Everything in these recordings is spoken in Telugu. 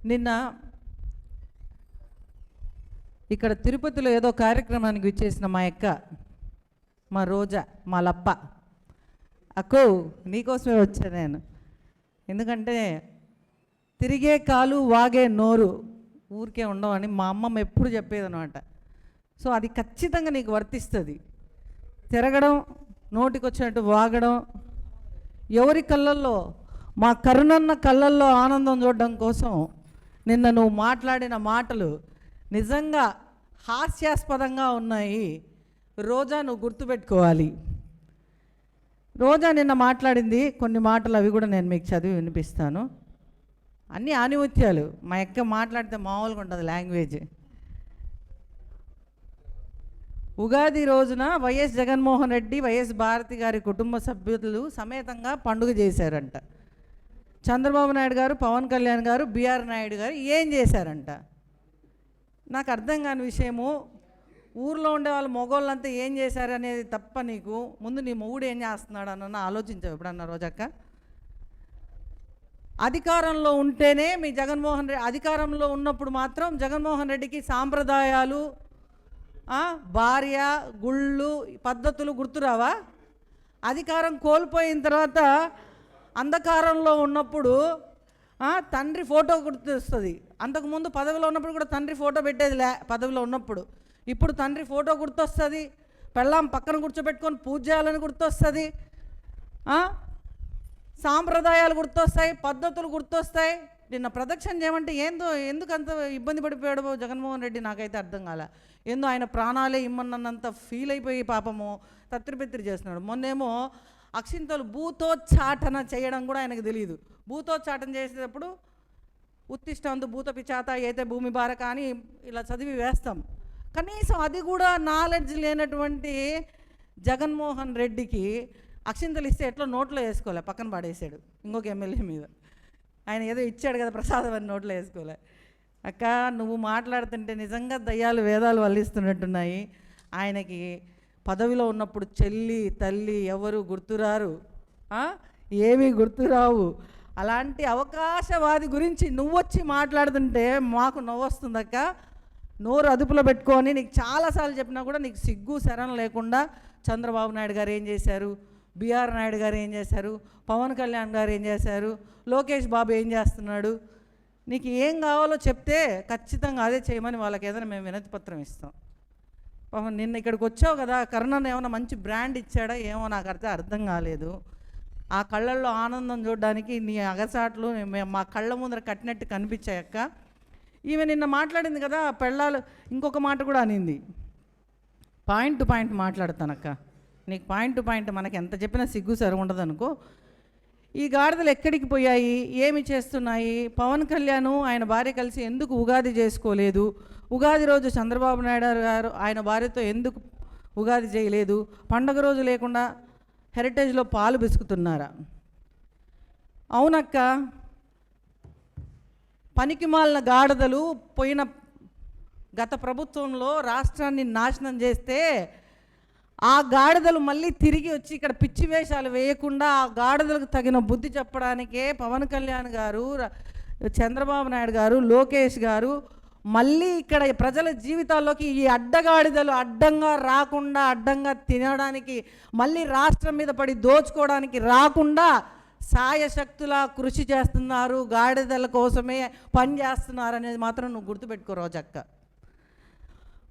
నిన్న ఇక్కడ తిరుపతిలో ఏదో కార్యక్రమానికి విచ్చేసిన మా అక్క, మా రోజా, మా లప్ప అక్కో నీకోసమే వచ్చాను నేను. ఎందుకంటే తిరిగే కాలు వాగే నోరు ఊరికే ఉండవని మా అమ్మమ్మ ఎప్పుడు చెప్పేదనమాట. సో అది ఖచ్చితంగా నీకు వర్తిస్తుంది. తిరగడం, నోటికొచ్చినట్టు వాగడం, ఎవరి కళ్ళల్లో, మా కరుణన్న కళ్ళల్లో ఆనందం చూడడం కోసం నిన్న నువ్వు మాట్లాడిన మాటలు నిజంగా హాస్యాస్పదంగా ఉన్నాయి. రోజా నువ్వు గుర్తుపెట్టుకోవాలి. రోజా నిన్న మాట్లాడింది కొన్ని మాటలు, అవి కూడా నేను మీకు చదివి వినిపిస్తాను. అన్నీ ఆనిముత్యాలు. మా అక్క మాట్లాడితే మామూలుగా ఉంటుంది లాంగ్వేజ్. ఉగాది రోజున వైఎస్ జగన్మోహన్ రెడ్డి, వైఎస్ భారతి గారి కుటుంబ సభ్యులు సమేతంగా పండుగ చేశారంట. చంద్రబాబు నాయుడు గారు, పవన్ కళ్యాణ్ గారు, బిఆర్ నాయుడు గారు ఏం చేశారంట? నాకు అర్థం కాని విషయము. ఊర్లో ఉండే వాళ్ళు మగవాళ్ళంతా ఏం చేశారు అనేది తప్ప నీకు ముందు నీ మొగుడు ఏం చేస్తున్నాడు అన్న ఆలోచించావు ఎప్పుడన్నా రోజక్క? అధికారంలో ఉంటేనే మీ జగన్మోహన్ రెడ్డి, అధికారంలో ఉన్నప్పుడు మాత్రం జగన్మోహన్ రెడ్డికి సాంప్రదాయాలు, భార్య, గుళ్ళు, పద్ధతులు గుర్తురావా? అధికారం కోల్పోయిన తర్వాత అంధకారంలో ఉన్నప్పుడు తండ్రి ఫోటో గుర్తొస్తుంది. అంతకుముందు పదవిలో ఉన్నప్పుడు కూడా తండ్రి ఫోటో పెట్టేది లే, పదవిలో ఉన్నప్పుడు. ఇప్పుడు తండ్రి ఫోటో గుర్తొస్తుంది, పెళ్ళాం పక్కన కూర్చోబెట్టుకొని పూజ చేయాలని గుర్తొస్తుంది, సాంప్రదాయాలు గుర్తొస్తాయి, పద్ధతులు గుర్తొస్తాయి. నిన్న ప్రదక్షిణ చేయమంటే ఎందుకు అంత ఇబ్బంది పడిపోయాడు జగన్మోహన్ రెడ్డి నాకైతే అర్థం కాలే. ఏందో ఆయన ప్రాణాలే ఇమ్మన్నంత ఫీల్ అయిపోయి పాపము తత్తిరిపెత్తిరి చేస్తున్నాడు. మొన్నేమో అక్షింతలు భూతోచ్చాటన చేయడం కూడా ఆయనకు తెలియదు. భూతోచ్చాటన చేసేటప్పుడు ఉత్తిష్టంతు భూత పిచాత అయితే భూమి భారక అని ఇలా చదివి వేస్తాం. కనీసం అది కూడా నాలెడ్జ్ లేనటువంటి జగన్మోహన్ రెడ్డికి అక్షింతలు ఇస్తే ఎట్లా నోట్లో వేసుకోలే, పక్కన పడేసాడు ఇంకొక ఎమ్మెల్యే మీద. ఆయన ఏదో ఇచ్చాడు కదా ప్రసాదం అని నోట్లో వేసుకోలే. అక్క నువ్వు మాట్లాడుతుంటే నిజంగా దయ్యాలు వేదాలు వల్లిస్తున్నట్టున్నాయి. ఆయనకి పదవిలో ఉన్నప్పుడు చెల్లి, తల్లి ఎవరు గుర్తురారు, ఏమీ గుర్తురావు. అలాంటి అవకాశవాది గురించి నువ్వు వచ్చి మాట్లాడుతుంటే మాకు నవ్వు వస్తుందక్క. నోరు అదుపులో పెట్టుకొని, నీకు చాలాసార్లు చెప్పినా కూడా నీకు సిగ్గు శరం లేకుండా చంద్రబాబు నాయుడు గారు ఏం చేశారు, బిఆర్ నాయుడు గారు ఏం చేశారు, పవన్ కళ్యాణ్ గారు ఏం చేశారు, లోకేష్ బాబు ఏం చేస్తున్నాడు, నీకు ఏం కావాలో చెప్తే ఖచ్చితంగా అదే చేయమని వాళ్ళకి ఏదైనా మేము వినతి పత్రం ఇస్తాం. పాపం నిన్న ఇక్కడికి వచ్చావు కదా, కరుణను ఏమైనా మంచి బ్రాండ్ ఇచ్చాడా ఏమో నాకు అర్థం కాలేదు. ఆ కళ్ళల్లో ఆనందం చూడడానికి నీ అగసాట్లు మా కళ్ళ ముందర కట్టినట్టు కనిపించాయక్క. ఈమె నిన్న మాట్లాడింది కదా పెళ్ళాలు, ఇంకొక మాట కూడా అనింది. పాయింట్ టు పాయింట్ మాట్లాడతానక్క, నీకు పాయింట్ టు పాయింట్ మనకి ఎంత చెప్పినా సిగ్గు సరి ఉండదు అనుకో. ఈ గాడిదలు ఎక్కడికి పోయాయి, ఏమి చేస్తున్నాయి, పవన్ కళ్యాణ్ ఆయన భార్య కలిసి ఎందుకు ఉగాది చేసుకోలేదు, ఉగాది రోజు చంద్రబాబు నాయుడు గారు ఆయన భార్యతో ఎందుకు ఉగాది చేయలేదు, పండగ రోజు లేకుండా హెరిటేజ్లో పాలు బిసుకుతున్నారా? అవునక్క, పనికిమాలిన గాడిదలు పోయిన గత ప్రభుత్వంలో రాష్ట్రాన్ని నాశనం చేస్తే ఆ గాడిదలు మళ్ళీ తిరిగి వచ్చి ఇక్కడ పిచ్చి వేషాలు వేయకుండా ఆ గాడిదలకు తగిన బుద్ధి చెప్పడానికే పవన్ కళ్యాణ్ గారు, చంద్రబాబు నాయుడు గారు, లోకేష్ గారు మళ్ళీ ఇక్కడ ప్రజల జీవితాల్లోకి ఈ అడ్డగాడిదలు అడ్డంగా రాకుండా, అడ్డంగా తినడానికి, మళ్ళీ రాష్ట్రం మీద పడి దోచుకోవడానికి రాకుండా సాయశక్తులా కృషి చేస్తున్నారు, గాడిదల కోసమే పని చేస్తున్నారు అనేది మాత్రం నువ్వు గుర్తుపెట్టుకో రోజక్క.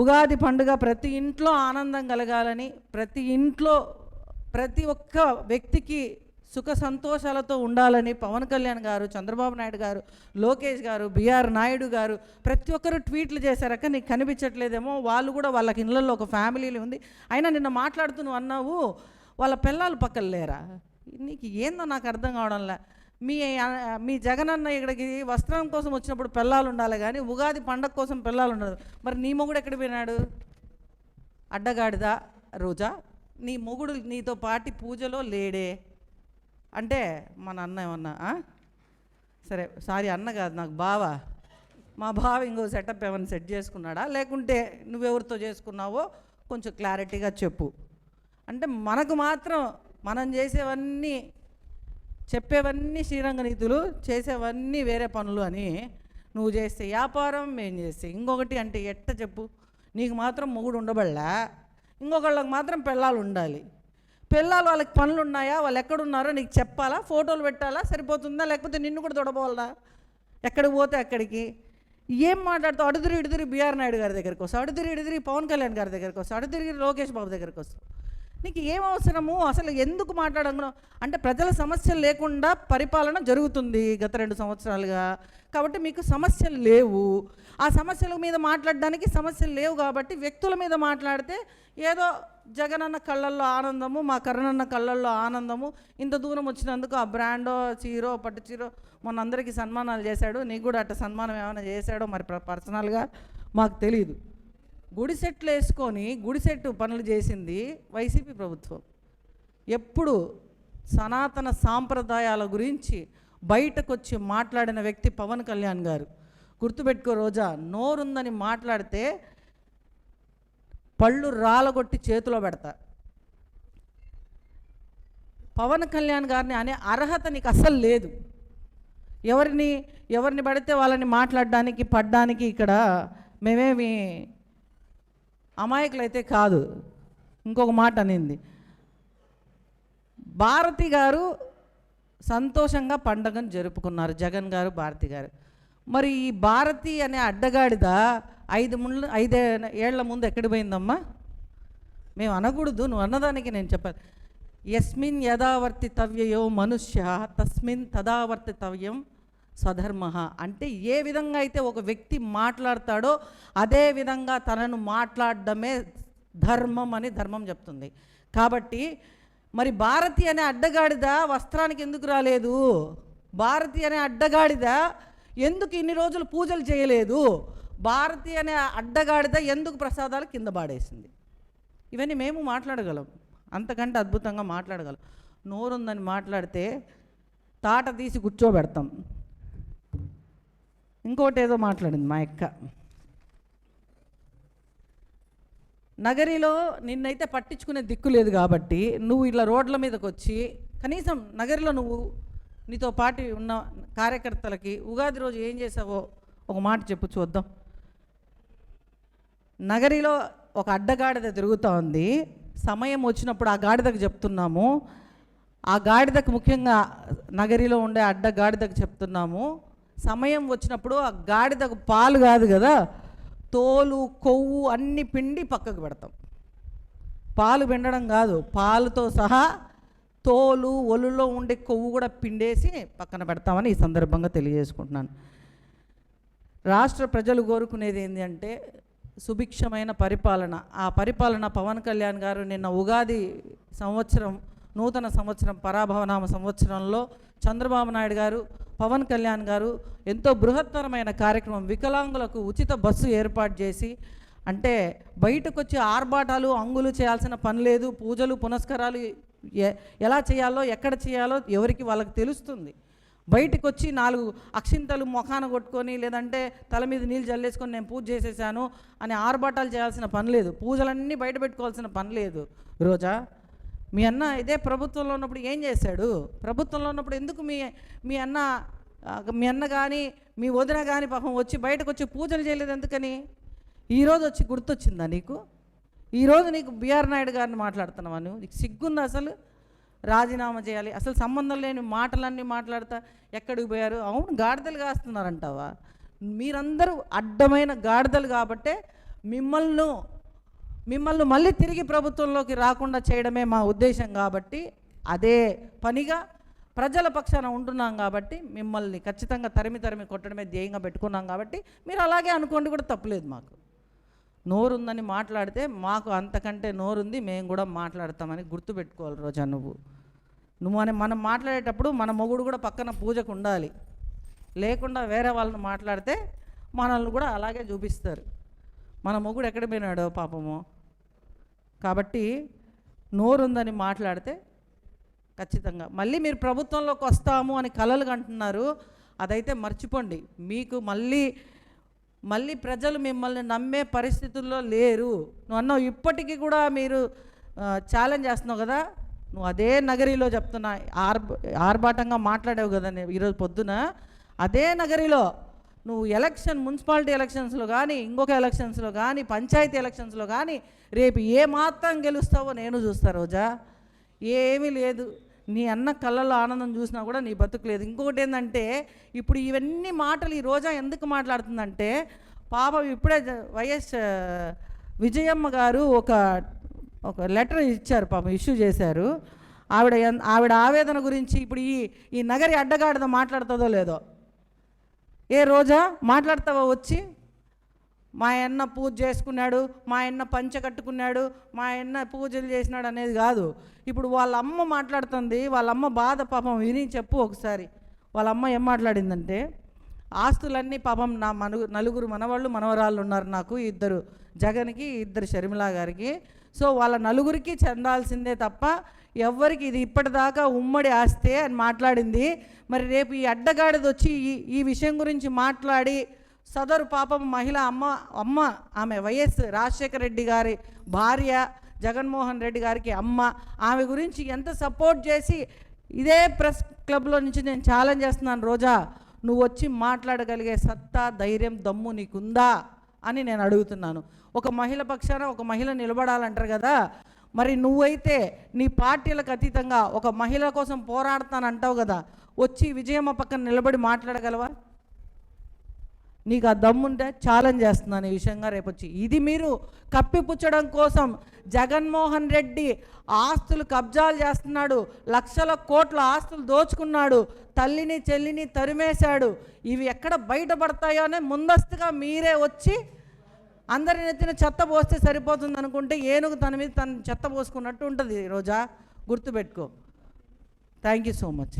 ఉగాది పండుగ ప్రతి ఇంట్లో ఆనందం కలగాలని, ప్రతి ఇంట్లో ప్రతి ఒక్క వ్యక్తికి సుఖ సంతోషాలతో ఉండాలని పవన్ కళ్యాణ్ గారు, చంద్రబాబు నాయుడు గారు, లోకేష్ గారు, బిఆర్ నాయుడు గారు ప్రతి ఒక్కరు ట్వీట్లు చేశారక్క. నీకు కనిపించట్లేదేమో, వాళ్ళు కూడా వాళ్ళకి ఇళ్ళల్లో ఒక ఫ్యామిలీలు ఉంది. అయినా నిన్న మాట్లాడుతూ నువ్వు అన్నావు వాళ్ళ పిల్లలు పక్కన లేరా? నీకు ఏందో నాకు అర్థం కావడంలే. మీ జగనన్న ఇక్కడికి వస్త్రం కోసం వచ్చినప్పుడు పిల్లలు ఉండాలి కానీ ఉగాది పండగ కోసం పిల్లలు ఉండదు. మరి నీ మొగుడు ఎక్కడ పోయినాడు? అడ్డగాడిదా రోజా? నీ మొగుడు నీతో పాటి పూజలో లేడే అంటే మన అన్న ఏమన్నా సరే సారీ అన్న కాదు నాకు బావ, మా బావ ఇంకో సెటప్ ఏమైనా సెట్ చేసుకున్నాడా, లేకుంటే నువ్వెవరితో చేసుకున్నావో కొంచెం క్లారిటీగా చెప్పు. అంటే మనకు మాత్రం మనం చేసేవన్నీ, చెప్పేవన్నీ శ్రీరంగ నీతులు, చేసేవన్నీ వేరే పనులు అని నువ్వు చేస్తే వ్యాపారం, మేము చేస్తే ఇంకొకటి. అంటే ఎట్ట చెప్పు? నీకు మాత్రం మొగుడు ఉండబడలా, ఇంకొకళ్ళకి మాత్రం పెళ్ళాలు ఉండాలి. పిల్లలు వాళ్ళకి పనులు ఉన్నాయా, వాళ్ళు ఎక్కడున్నారో నీకు చెప్పాలా, ఫోటోలు పెట్టాలా, సరిపోతుందా? లేకపోతే నిన్ను కూడా తొడబోవాలా? ఎక్కడికి పోతే అక్కడికి ఏం మాట్లాడుతావు? అడుదిరి ఇడుదిరి బిఆర్ నాయుడు గారి దగ్గరికి వస్తావు, అడుదిరి ఇడుదిరి పవన్ కళ్యాణ్ గారి దగ్గరికి వస్తావు, అడుదిరి లోకేష్ బాబు దగ్గరికి వస్తావు. నీకు ఏం అవసరము? అసలు ఎందుకు మాట్లాడను? అంటే ప్రజల సమస్యలు లేకుండా పరిపాలన జరుగుతుంది గత 2 సంవత్సరాలుగా. కాబట్టి మీకు సమస్యలు లేవు. ఆ సమస్యల మీద మాట్లాడడానికి సమస్యలు లేవు కాబట్టి వ్యక్తుల మీద మాట్లాడితే ఏదో జగనన్న కళ్ళల్లో ఆనందము, మా కరుణన్న కళ్ళల్లో ఆనందము. ఇంత దూరం వచ్చినందుకు ఆ బ్రాండో, చీరో, పట్టు చీరో మొన్న అందరికీ సన్మానాలు చేశాడు. నీకు కూడా అట్ట సన్మానం ఏమైనా చేశాడో మరి పర్సనల్గా మాకు తెలియదు. గుడిసెట్లు వేసుకొని గుడిసెట్టు పనులు చేసింది వైసీపీ ప్రభుత్వం. ఎప్పుడు సనాతన సాంప్రదాయాల గురించి బయటకు వచ్చి మాట్లాడిన వ్యక్తి పవన్ కళ్యాణ్ గారు. గుర్తుపెట్టుకో రోజా, నోరుందని మాట్లాడితే పళ్ళు రాలగొట్టి చేతిలో పెడతా. పవన్ కళ్యాణ్ గారిని అనే అర్హత నీకు అస్సలు లేదు. ఎవరిని పడితే వాళ్ళని మాట్లాడడానికి పడ్డానికి ఇక్కడ మేమేమి అమాయకులైతే కాదు. ఇంకొక మాట అనింది, భారతి గారు సంతోషంగా పండగను జరుపుకున్నారు, జగన్ గారు, భారతి గారు. మరి ఈ భారతి అనే అడ్డగాడిద 5 ఏళ్ల ముందు ఎక్కడికి పోయిందమ్మా? మేము అనకూడదు, నువ్వు అన్నదానికి నేను చెప్పాను. యస్మిన్ యథావర్తితవ్యయో మనుష్య తస్మిన్ తదావర్తితవ్యం స్వధర్మ. అంటే ఏ విధంగా అయితే ఒక వ్యక్తి మాట్లాడతాడో అదే విధంగా తనను మాట్లాడడమే ధర్మం అని ధర్మం చెప్తుంది. కాబట్టి మరి భారతి అనే అడ్డగాడిద వస్త్రానికి ఎందుకు రాలేదు? భారతి అనే అడ్డగాడిద ఎందుకు ఇన్ని రోజులు పూజలు చేయలేదు? భారతి అనే అడ్డగాడిద ఎందుకు ప్రసాదాలు కింద పాడేసింది? ఇవన్నీ మేము మాట్లాడగలం, అంతకంటే అద్భుతంగా మాట్లాడగలం. నోరుందని మాట్లాడితే తాట తీసి కూర్చోబెడతాం. ఇంకోటి ఏదో మాట్లాడింది మా అక్క. నగరిలో నిన్నైతే పట్టించుకునే దిక్కు లేదు కాబట్టి నువ్వు ఇలా రోడ్ల మీదకి వచ్చి కనీసం నగరిలో నువ్వు నీతో పాటు ఉన్న కార్యకర్తలకి ఉగాది రోజు ఏం చేసావో ఒక మాట చెప్పు చూద్దాం. నగరిలో ఒక అడ్డగాడిద తిరుగుతూ ఉంది. సమయం వచ్చినప్పుడు ఆ గాడిదకు చెప్తున్నాము, ఆ గాడిదకు ముఖ్యంగా నగరిలో ఉండే అడ్డగాడిదకు చెప్తున్నాము, సమయం వచ్చినప్పుడు ఆ గాడిదకు పాలు కాదు కదా, తోలు కొవ్వు అన్ని పిండి పక్కకు పెడతాం. పాలు పిండడం కాదు, పాలుతో సహా తోలు ఒలులో ఉండే కొవ్వు కూడా పిండేసి పక్కన పెడతామని ఈ సందర్భంగా తెలియజేసుకుంటున్నాను. రాష్ట్ర ప్రజలు కోరుకునేది ఏంటి అంటే సుభిక్షమైన పరిపాలన. ఆ పరిపాలన పవన్ కళ్యాణ్ గారు నిన్న ఉగాది సంవత్సరం, నూతన సంవత్సరం, పరాభవనామ సంవత్సరంలో చంద్రబాబు నాయుడు గారు, పవన్ కళ్యాణ్ గారు ఎంతో బృహత్తరమైన కార్యక్రమం, వికలాంగులకు ఉచిత బస్సు ఏర్పాటు చేసి, అంటే బయటకు వచ్చి ఆర్భాటాలు అంగులు చేయాల్సిన పని లేదు. పూజలు పునస్కారాలు ఎలా చేయాలో, ఎక్కడ చేయాలో ఎవరికి వాళ్ళకి తెలుస్తుంది. బయటకు వచ్చి 4 అక్షింతలు మొఖాన కొట్టుకొని లేదంటే తల మీద నీళ్ళు జల్లేసుకొని నేను పూజ చేసేసాను అని ఆర్భాటాలు చేయాల్సిన పని లేదు. పూజలన్నీ బయట పెట్టుకోవాల్సిన పని లేదు. రోజా, మీ అన్న ఇదే ప్రభుత్వంలో ఉన్నప్పుడు ఏం చేశాడు? ప్రభుత్వంలో ఉన్నప్పుడు ఎందుకు మీ అన్న కానీ మీ వదిన కానీ పాపం వచ్చి బయటకు వచ్చి పూజలు చేయలేదు ఎందుకని? ఈరోజు వచ్చి గుర్తొచ్చిందా నీకు? ఈరోజు నీకు బిఆర్ నాయుడు గారిని మాట్లాడుతున్నావా? నీకు సిగ్గుందా అసలు? రాజీనామా చేయాలి, అసలు సంబంధం లేని మాటలన్నీ మాట్లాడతా ఎక్కడికి పోయారు? అవును, గాడిదలు కాస్తున్నారంటావా? మీరందరూ అడ్డమైన గాడిదలు కాబట్టే మిమ్మల్ని మళ్ళీ తిరిగి ప్రభుత్వంలోకి రాకుండా చేయడమే మా ఉద్దేశం. కాబట్టి అదే పనిగా ప్రజల పక్షాన ఉంటున్నాం కాబట్టి మిమ్మల్ని ఖచ్చితంగా తరిమి కొట్టడమే ధ్యేయంగా పెట్టుకున్నాం. కాబట్టి మీరు అలాగే అనుకోండి, కూడా తప్పులేదు. మాకు నోరుందని మాట్లాడితే మాకు అంతకంటే నోరుంది, మేము కూడా మాట్లాడతామని గుర్తుపెట్టుకోవాలి. రోజా, నువ్వు అని మనం మాట్లాడేటప్పుడు మన మొగుడు కూడా పక్కన పూజకు ఉండాలి. లేకుండా వేరే వాళ్ళని మాట్లాడితే మనల్ని కూడా అలాగే చూపిస్తారు. మన మొగుడు ఎక్కడ పోయినాడో పాపము. కాబట్టి నోరుందని మాట్లాడితే ఖచ్చితంగా మళ్ళీ మీరు ప్రభుత్వంలోకి వస్తాము అని కలలు కంటున్నారు. అదైతే మర్చిపోండి. మీకు మళ్ళీ ప్రజలు మిమ్మల్ని నమ్మే పరిస్థితుల్లో లేరు. నువ్వు అన్నావు ఇప్పటికీ కూడా మీరు ఛాలెంజ్ చేస్తున్నావు కదా, నువ్వు అదే నగరిలో చెప్తున్నా ఆర్భాటంగా మాట్లాడావు కదా ఈరోజు పొద్దున. అదే నగరిలో నువ్వు మున్సిపాలిటీ ఎలక్షన్స్లో కానీ ఇంకొక ఎలక్షన్స్లో కానీ పంచాయతీ ఎలక్షన్స్లో కానీ రేపు ఏ మాత్రం గెలుస్తావో నేను చూస్తా రోజా. ఏమీ లేదు, నీ అన్న కళ్ళల్లో ఆనందం చూసినా కూడా నీ బతుకులేదు. ఇంకొకటి ఏంటంటే ఇప్పుడు ఇవన్నీ మాటలు ఈ రోజా ఎందుకు మాట్లాడుతుందంటే, పాపం ఇప్పుడే వైఎస్ విజయమ్మ గారు ఒక లెటర్ ఇచ్చారు, పాపం ఇష్యూ చేశారు. ఆవిడ ఆవేదన గురించి ఇప్పుడు ఈ నగరి అడ్డగాడిద మాట్లాడుతుందో లేదో. ఏ రోజా మాట్లాడతావా వచ్చి? మా అన్న పూజ చేసుకున్నాడు, మా అన్న పంచ కట్టుకున్నాడు, మా అన్న పూజలు చేసినాడు అనేది కాదు. ఇప్పుడు వాళ్ళ అమ్మ మాట్లాడుతుంది, వాళ్ళ అమ్మ బాధ పాపం విని చెప్పు ఒకసారి. వాళ్ళ అమ్మ ఏం మాట్లాడిందంటే, ఆస్తులన్నీ పాపం నా నలుగురు మనవాళ్ళు మనవరాళ్ళు ఉన్నారు నాకు, ఇద్దరు జగన్కి, ఇద్దరు షర్మిలా గారికి. సో వాళ్ళ నలుగురికి చెందాల్సిందే తప్ప ఎవ్వరికి ఇది ఇప్పటిదాకా ఉమ్మడి ఆస్తే అని మాట్లాడింది. మరి రేపు ఈ అడ్డగాడిది వచ్చి ఈ విషయం గురించి మాట్లాడి సదరు పాపం మహిళ అమ్మ ఆమె వైఎస్ రాజశేఖర రెడ్డి గారి భార్య, జగన్మోహన్ రెడ్డి గారికి అమ్మ, ఆమె గురించి ఎంత సపోర్ట్ చేసి ఇదే ప్రెస్ క్లబ్లో నుంచి నేను ఛాలెంజ్ చేస్తున్నాను, రోజా నువ్వు వచ్చి మాట్లాడగలిగే సత్తా, ధైర్యం, దమ్ము నీకుందా అని నేను అడుగుతున్నాను. ఒక మహిళ పక్షాన ఒక మహిళ నిలబడాలంటారు కదా, మరి నువ్వైతే నీ పార్టీలకు అతీతంగా ఒక మహిళ కోసం పోరాడతానంటావు కదా, వచ్చి విజయమ్మ పక్కన నిలబడి మాట్లాడగలవా? నీకు ఆ దమ్ముంటే ఛాలెంజ్ చేస్తున్నాను ఈ విషయంగా రేపు వచ్చి. ఇది మీరు కప్పిపుచ్చడం కోసం జగన్మోహన్ రెడ్డి ఆస్తులు కబ్జాలు చేస్తున్నాడు, లక్షల కోట్ల ఆస్తులు దోచుకున్నాడు, తల్లిని చెల్లిని తరిమేశాడు. ఇవి ఎక్కడ బయటపడతాయో అనే ముందస్తుగా మీరే వచ్చి అందరి నెత్తిన చెత్త పోస్తే సరిపోతుంది అనుకుంటే ఏనుగు తన మీద తను చెత్త పోసుకున్నట్టు ఉంటుంది. రోజా గుర్తుపెట్టుకో. Thank you so much.